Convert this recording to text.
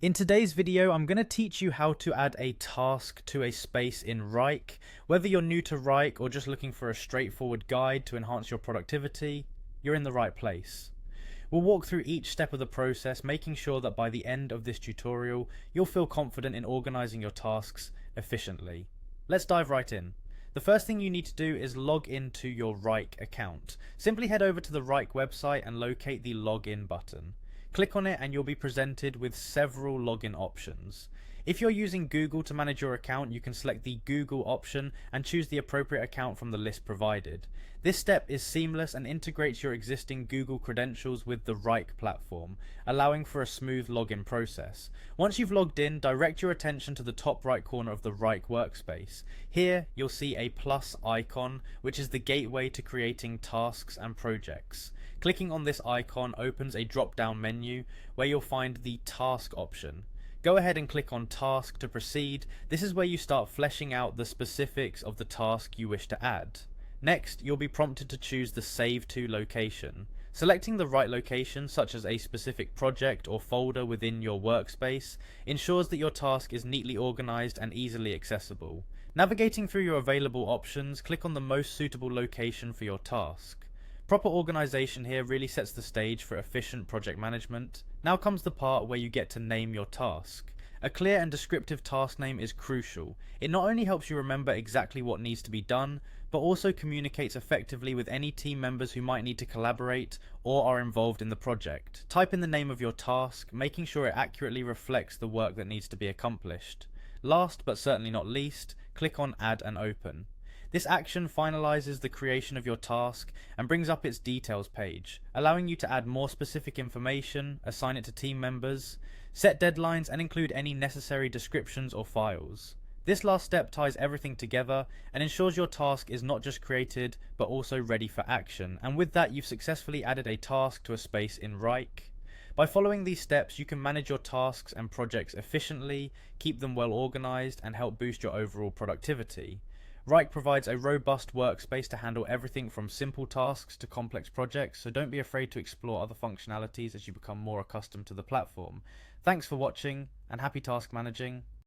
In today's video, I'm going to teach you how to add a task to a space in Wrike. Whether you're new to Wrike or just looking for a straightforward guide to enhance your productivity, you're in the right place. We'll walk through each step of the process, making sure that by the end of this tutorial, you'll feel confident in organizing your tasks efficiently. Let's dive right in. The first thing you need to do is log into your Wrike account. Simply head over to the Wrike website and locate the login button. Click on it and you'll be presented with several login options. If you're using Google to manage your account, you can select the Google option and choose the appropriate account from the list provided. This step is seamless and integrates your existing Google credentials with the Wrike platform, allowing for a smooth login process. Once you've logged in, direct your attention to the top right corner of the Wrike workspace. Here, you'll see a plus icon, which is the gateway to creating tasks and projects. Clicking on this icon opens a drop-down menu where you'll find the task option. Go ahead and click on task to proceed. This is where you start fleshing out the specifics of the task you wish to add. Next, you'll be prompted to choose the save to location. Selecting the right location, such as a specific project or folder within your workspace, ensures that your task is neatly organized and easily accessible. Navigating through your available options, click on the most suitable location for your task. Proper organization here really sets the stage for efficient project management. Now comes the part where you get to name your task. A clear and descriptive task name is crucial. It not only helps you remember exactly what needs to be done, but also communicates effectively with any team members who might need to collaborate or are involved in the project. Type in the name of your task, making sure it accurately reflects the work that needs to be accomplished. Last but certainly not least, click on Add and Open. This action finalizes the creation of your task and brings up its details page, allowing you to add more specific information, assign it to team members, set deadlines, and include any necessary descriptions or files. This last step ties everything together and ensures your task is not just created but also ready for action, and with that you've successfully added a task to a space in Wrike. By following these steps, you can manage your tasks and projects efficiently, keep them well organized, and help boost your overall productivity. Wrike provides a robust workspace to handle everything from simple tasks to complex projects, so don't be afraid to explore other functionalities as you become more accustomed to the platform. Thanks for watching, and happy task managing.